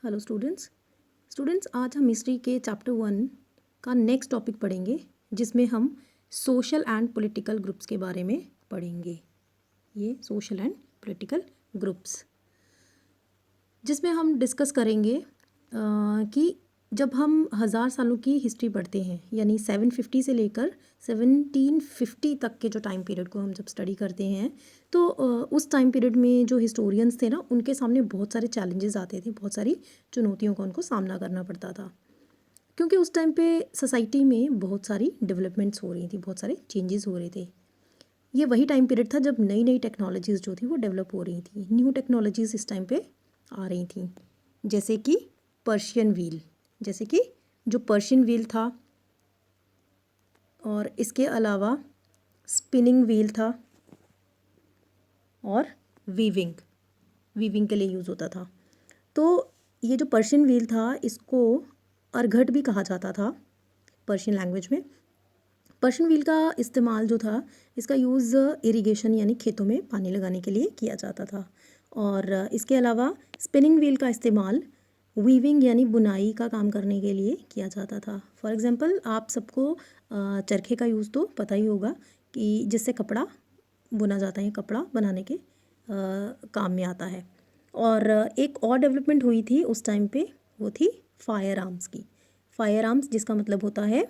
Hello students आज हम history के चैप्टर 1 का नेक्स्ट टॉपिक पढ़ेंगे जिसमें हम सोशल एंड पॉलिटिकल ग्रुप्स के बारे में पढ़ेंगे। ये सोशल एंड पॉलिटिकल ग्रुप्स जिसमें हम डिस्कस करेंगे कि जब हम हज़ार सालों की हिस्ट्री पढ़ते हैं यानी 750 से लेकर 1750 तक के जो टाइम पीरियड को हम जब स्टडी करते हैं तो उस टाइम पीरियड में जो हिस्टोरियंस थे ना उनके सामने बहुत सारे चैलेंजेस आते थे, बहुत सारी चुनौतियों का उनको सामना करना पड़ता था क्योंकि उस टाइम पे सोसाइटी में बहुत सारी डेवलपमेंट्स हो रही थी, बहुत सारे चेंजेस हो रहे थे। ये वही टाइम पीरियड था जब नई नई टेक्नोलॉजीज़ जो थी वो डेवलप हो रही थी, न्यू टेक्नोलॉजीज़ इस टाइम पे आ रही थी, जैसे कि जो पर्शियन व्हील था और इसके अलावा स्पिनिंग व्हील था और वीविंग के लिए यूज़ होता था। तो ये जो पर्शियन व्हील था इसको अर्घट भी कहा जाता था पर्शियन लैंग्वेज में। पर्शियन व्हील का इस्तेमाल जो था इसका यूज़ इरिगेशन यानी खेतों में पानी लगाने के लिए किया जाता था और इसके अलावा स्पिनिंग व्हील का इस्तेमाल वीविंग यानी बुनाई का काम करने के लिए किया जाता था। फॉर एग्ज़ाम्पल आप सबको चरखे का यूज़ तो पता ही होगा कि जिससे कपड़ा बुना जाता है, कपड़ा बनाने के काम में आता है। और एक और डेवलपमेंट हुई थी उस टाइम पे, वो थी फायर आर्म्स की। फायर आर्म्स जिसका मतलब होता है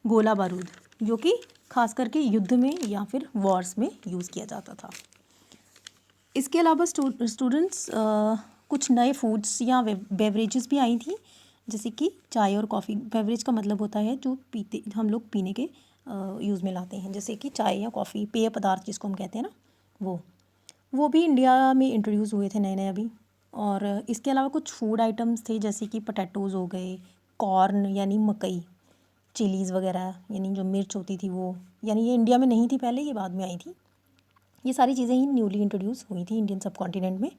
गोला बारूद, जो कि खास करके युद्ध में या फिर वॉर्स में यूज़ किया जाता था। इसके अलावा स्टूडेंट्स कुछ नए फूड्स या बेवरेजेस भी आई थी, जैसे कि चाय और कॉफ़ी। बेवरेज का मतलब होता है जो हम लोग पीने के यूज़ में लाते हैं, जैसे कि चाय या कॉफ़ी, पेय पदार्थ जिसको हम कहते हैं ना, वो भी इंडिया में इंट्रोड्यूस हुए थे नए नए अभी। और इसके अलावा कुछ फूड आइटम्स थे जैसे कि पोटैटोज़ हो गए, कॉर्न यानी मकई, चिलीज़ वगैरह यानी जो मिर्च होती थी वो, यानी ये इंडिया में नहीं थी पहले, ये बाद में आई थी। ये सारी चीज़ें ही न्यूली इंट्रोड्यूस हुई थी इंडियन सब कॉन्टिनेंट में,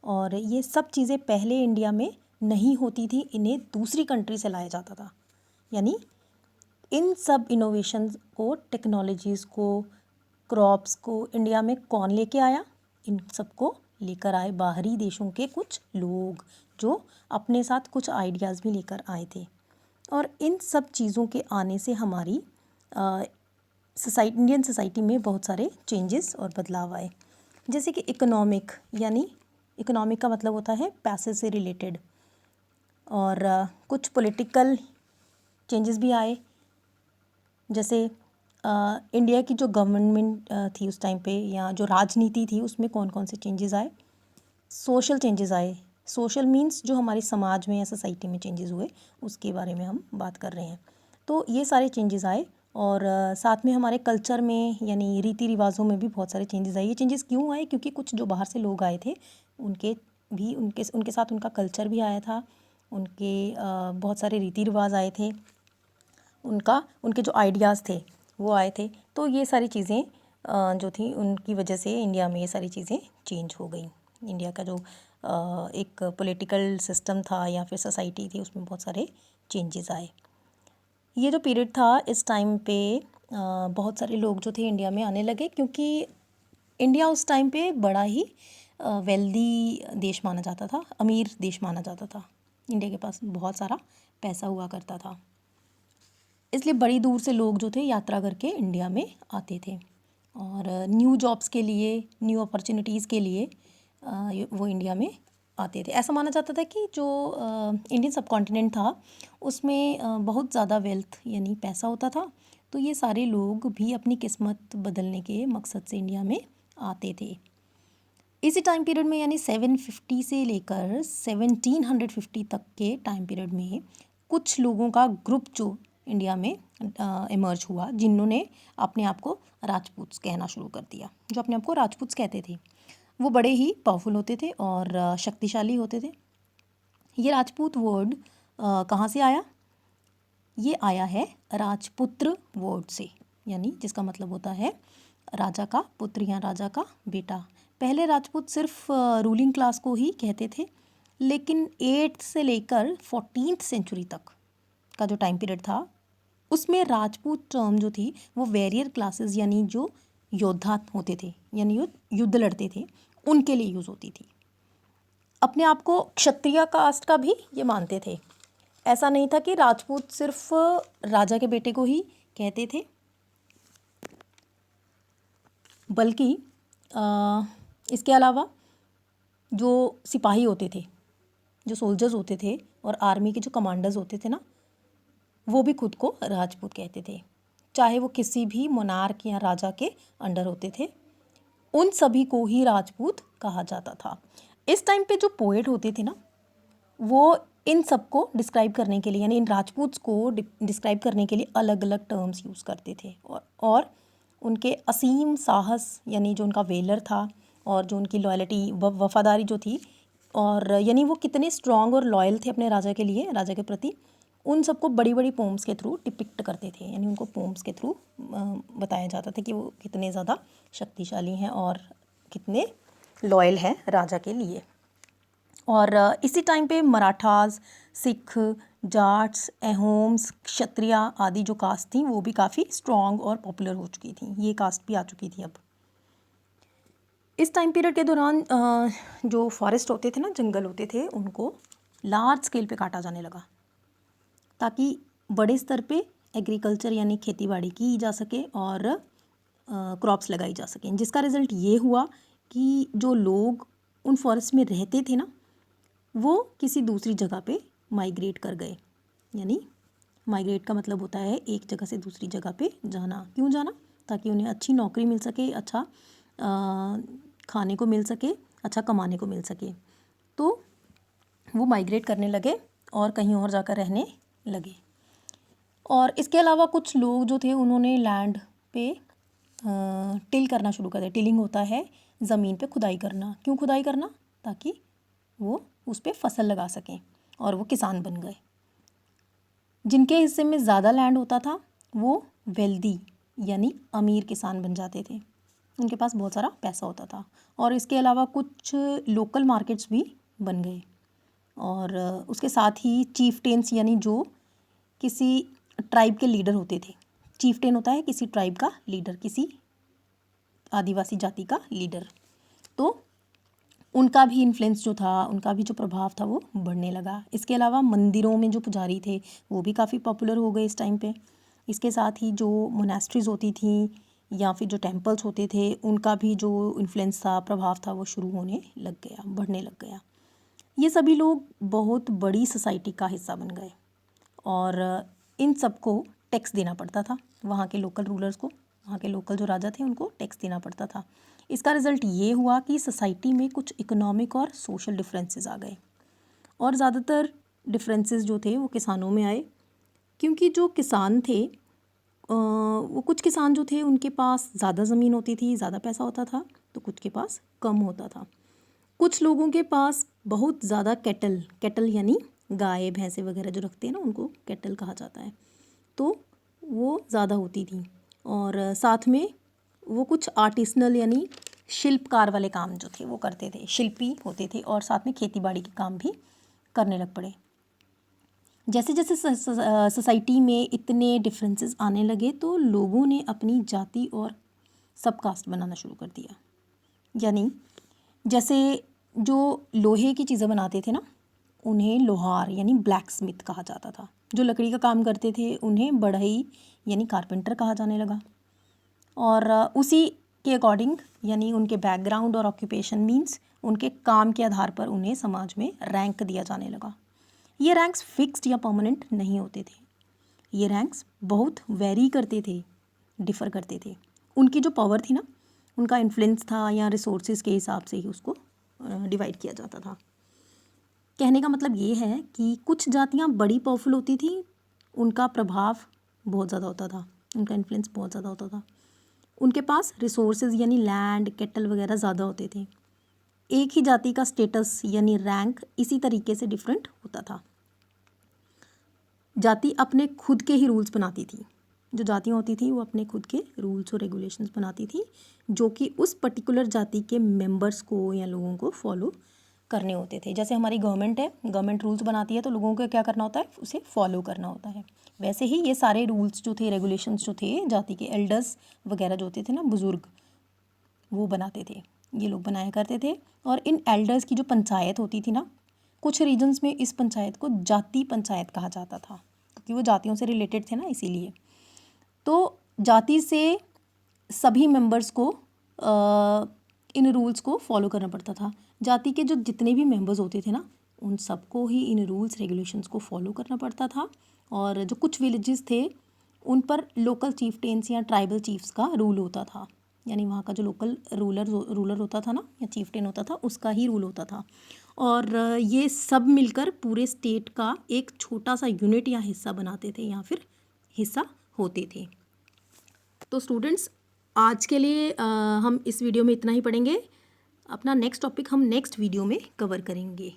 और ये सब चीज़ें पहले इंडिया में नहीं होती थी, इन्हें दूसरी कंट्री से लाया जाता था। यानी इन सब इनोवेशंस को, टेक्नोलॉजीज़ को, क्रॉप्स को इंडिया में कौन लेके आया? इन सबको लेकर आए बाहरी देशों के कुछ लोग जो अपने साथ कुछ आइडियाज़ भी लेकर आए थे। और इन सब चीज़ों के आने से हमारी इंडियन सोसाइटी में बहुत सारे चेंजेस और बदलाव आए, जैसे कि इकोनॉमिक का मतलब होता है पैसे से रिलेटेड। और कुछ पॉलिटिकल चेंजेस भी आए, जैसे इंडिया की जो गवर्नमेंट थी उस टाइम पे, या जो राजनीति थी उसमें कौन कौन से चेंजेस आए। सोशल चेंजेस आए। सोशल मीन्स जो हमारे समाज में या सोसाइटी में चेंजेस हुए उसके बारे में हम बात कर रहे हैं। तो ये सारे चेंजेस आए, और साथ में हमारे कल्चर में यानी रीति रिवाजों में भी बहुत सारे चेंजेस आए। ये चेंजेस क्यों आए? क्योंकि कुछ जो बाहर से लोग आए थे उनके साथ उनका कल्चर भी आया था, उनके बहुत सारे रीति रिवाज आए थे, उनके जो आइडियाज़ थे वो आए थे। तो ये सारी चीज़ें जो थी उनकी वजह से इंडिया में ये सारी चीज़ें चेंज हो गई। इंडिया का जो एक पॉलिटिकल सिस्टम था या फिर सोसाइटी थी उसमें बहुत सारे चेंजेस आए। ये जो पीरियड था इस टाइम पे बहुत सारे लोग जो थे इंडिया में आने लगे, क्योंकि इंडिया उस टाइम पे बड़ा ही वेल्दी देश माना जाता था, अमीर देश माना जाता था। इंडिया के पास बहुत सारा पैसा हुआ करता था, इसलिए बड़ी दूर से लोग जो थे यात्रा करके इंडिया में आते थे, और न्यू जॉब्स के लिए, न्यू अपॉर्चुनिटीज़ के लिए वो इंडिया में आते थे। ऐसा माना जाता था कि जो इंडियन सब कॉन्टिनेंट था उसमें बहुत ज़्यादा वेल्थ यानी पैसा होता था, तो ये सारे लोग भी अपनी किस्मत बदलने के मकसद से इंडिया में आते थे। इसी टाइम पीरियड में यानी 750 से लेकर 1750 तक के टाइम पीरियड में कुछ लोगों का ग्रुप जो इंडिया में इमर्ज हुआ, जिन्होंने अपने आप को राजपूत्स कहना शुरू कर दिया। जो अपने आप को राजपूत्स कहते थे वो बड़े ही पावरफुल होते थे और शक्तिशाली होते थे। ये राजपूत वर्ड कहाँ से आया? ये आया है राजपुत्र वर्ड से, यानी जिसका मतलब होता है राजा का पुत्र या राजा का बेटा। पहले राजपूत सिर्फ रूलिंग क्लास को ही कहते थे, लेकिन 8th से लेकर 14th सेंचुरी तक का जो टाइम पीरियड था उसमें राजपूत टर्म जो थी वो वेरियर क्लासेस यानी जो योद्धा होते थे यानी युद्ध लड़ते थे उनके लिए यूज़ होती थी। अपने आप को क्षत्रिय कास्ट का भी ये मानते थे। ऐसा नहीं था कि राजपूत सिर्फ राजा के बेटे को ही कहते थे, बल्कि इसके अलावा जो सिपाही होते थे, जो सोल्जर्स होते थे और आर्मी के जो कमांडर्स होते थे ना, वो भी खुद को राजपूत कहते थे, चाहे वो किसी भी मोनार्क या राजा के अंडर होते थे, उन सभी को ही राजपूत कहा जाता था। इस टाइम पे जो पोएट होते थे ना, वो इन सबको डिस्क्राइब करने के लिए, यानी इन राजपूत्स को डिस्क्राइब करने के लिए अलग अलग टर्म्स यूज़ करते थे, और उनके असीम साहस, यानी जो उनका वेलर था और जो उनकी लॉयल्टी वफादारी जो थी, और यानी वो कितने स्ट्रॉन्ग और लॉयल थे अपने राजा के लिए, राजा के प्रति, उन सबको बड़ी बड़ी पोम्स के थ्रू डिपिक्ट करते थे। यानी उनको पोम्स के थ्रू बताया जाता था कि वो कितने ज़्यादा शक्तिशाली हैं और कितने लॉयल हैं राजा के लिए। और इसी टाइम पे मराठास, सिख, जाट्स, अहोम्स, क्षत्रिय आदि जो कास्ट थी वो भी काफ़ी स्ट्रॉन्ग और पॉपुलर हो चुकी थी। ये कास्ट भी आ चुकी थी अब। इस टाइम पीरियड के दौरान जो फॉरेस्ट होते थे ना, जंगल होते थे, उनको लार्ज स्केल पे काटा जाने लगा ताकि बड़े स्तर पे एग्रीकल्चर यानी खेती बाड़ी की जा सके और क्रॉप्स लगाई जा सकें, जिसका रिज़ल्ट ये हुआ कि जो लोग उन फॉरेस्ट में रहते थे ना, वो किसी दूसरी जगह पे माइग्रेट कर गए। यानी माइग्रेट का मतलब होता है एक जगह से दूसरी जगह पे जाना। क्यों जाना? ताकि उन्हें अच्छी नौकरी मिल सके, अच्छा खाने को मिल सके, अच्छा कमाने को मिल सके। तो वो माइग्रेट करने लगे और कहीं और जाकर रहने लगे। और इसके अलावा कुछ लोग जो थे उन्होंने लैंड पे टिल करना शुरू कर दिया। टिलिंग होता है ज़मीन पे खुदाई करना। क्यों खुदाई करना? ताकि वो उस पर फसल लगा सकें, और वो किसान बन गए। जिनके हिस्से में ज़्यादा लैंड होता था वो वेल्दी यानी अमीर किसान बन जाते थे, उनके पास बहुत सारा पैसा होता था। और इसके अलावा कुछ लोकल मार्केट्स भी बन गए। और उसके साथ ही चीफटेन्स यानी जो किसी ट्राइब के लीडर होते थे। चीफटेन होता है किसी ट्राइब का लीडर, किसी आदिवासी जाति का लीडर। तो उनका भी इन्फ्लुएंस जो था, उनका भी जो प्रभाव था वो बढ़ने लगा। इसके अलावा मंदिरों में जो पुजारी थे वो भी काफ़ी पॉपुलर हो गए इस टाइम पे। इसके साथ ही जो मोनास्ट्रीज़ होती थी या फिर जो टेम्पल्स होते थे, उनका भी जो इन्फ्लुएंस था, प्रभाव था, वो शुरू होने लग गया, बढ़ने लग गया। ये सभी लोग बहुत बड़ी सोसाइटी का हिस्सा बन गए और इन सबको टैक्स देना पड़ता था। वहाँ के लोकल रूलर्स को, वहाँ के लोकल जो राजा थे, उनको टैक्स देना पड़ता था। इसका रिज़ल्ट ये हुआ कि सोसाइटी में कुछ इकोनॉमिक और सोशल डिफरेंसेस आ गए, और ज़्यादातर डिफरेंसेस जो थे वो किसानों में आए। क्योंकि जो किसान थे, वो कुछ किसान जो थे उनके पास ज़्यादा ज़मीन होती थी, ज़्यादा पैसा होता था, तो कुछ के पास कम होता था। कुछ लोगों के पास बहुत ज़्यादा कैटल यानी गाय भैंसे वगैरह जो रखते हैं ना, उनको कैटल कहा जाता है, तो वो ज़्यादा होती थी। और साथ में वो कुछ आर्टिसनल यानी शिल्पकार वाले काम जो थे वो करते थे, शिल्पी होते थे, और साथ में खेती बाड़ी के काम भी करने लग पड़े। जैसे जैसे सोसाइटी में इतने डिफरेंसेस आने लगे तो लोगों ने अपनी जाति और सब कास्ट बनाना शुरू कर दिया। यानी जैसे जो लोहे की चीज़ें बनाते थे ना, उन्हें लोहार यानी ब्लैक स्मिथ कहा जाता था। जो लकड़ी का काम करते थे उन्हें बढ़ई यानी कारपेंटर कहा जाने लगा। और उसी के अकॉर्डिंग यानी उनके बैकग्राउंड और ऑक्यूपेशन मीन्स उनके काम के आधार पर उन्हें समाज में रैंक दिया जाने लगा। ये रैंक्स फिक्स्ड या परमानेंट नहीं होते थे, ये रैंक्स बहुत वेरी करते थे, डिफ़र करते थे। उनकी जो पावर थी ना, उनका इन्फ्लुएंस था या रिसोर्सेज के हिसाब से ही उसको डिवाइड किया जाता था। कहने का मतलब ये है कि कुछ जातियाँ बड़ी पावरफुल होती थी, उनका प्रभाव बहुत ज़्यादा होता था, उनका इन्फ्लुएंस बहुत ज़्यादा होता था, उनके पास रिसोर्सेज यानी लैंड कैटल वगैरह ज़्यादा होते थे। एक ही जाति का स्टेटस यानी रैंक इसी तरीके से डिफरेंट होता था। जाति अपने खुद के ही रूल्स बनाती थी, जो जातियाँ होती थी वो अपने खुद के रूल्स और रेगुलेशंस बनाती थी, जो कि उस पर्टिकुलर जाति के मेंबर्स को या लोगों को फॉलो करने होते थे। जैसे हमारी गवर्नमेंट है, गवर्नमेंट रूल्स बनाती है तो लोगों को क्या करना होता है, उसे फॉलो करना होता है। वैसे ही ये सारे रूल्स जो थे, रेगुलेशंस जो थे, जाति के एल्डर्स वगैरह जो होते थे ना, बुज़ुर्ग, वो बनाते थे। ये लोग बनाया करते थे। और इन एल्डर्स की जो पंचायत होती थी ना, कुछ रीजन्स में इस पंचायत को जाति पंचायत कहा जाता था, क्योंकि वो जातियों से रिलेटेड थे ना, इसीलिए। तो जाति से सभी मेंबर्स को इन रूल्स को फॉलो करना पड़ता था। जाति के जो जितने भी मेंबर्स होते थे ना, उन सबको ही इन रूल्स रेगुलेशंस को फॉलो करना पड़ता था। और जो कुछ विलेजेस थे उन पर लोकल चीफ्टेन्स या ट्राइबल चीफ्स का रूल होता था, यानी वहाँ का जो लोकल रूलर होता था ना, या चीफ्टेन होता था, उसका ही रूल होता था। और ये सब मिलकर पूरे स्टेट का एक छोटा सा यूनिट या हिस्सा बनाते थे, या फिर हिस्सा होते थे। तो स्टूडेंट्स, आज के लिए हम इस वीडियो में इतना ही पढ़ेंगे। अपना नेक्स्ट टॉपिक हम नेक्स्ट वीडियो में कवर करेंगे।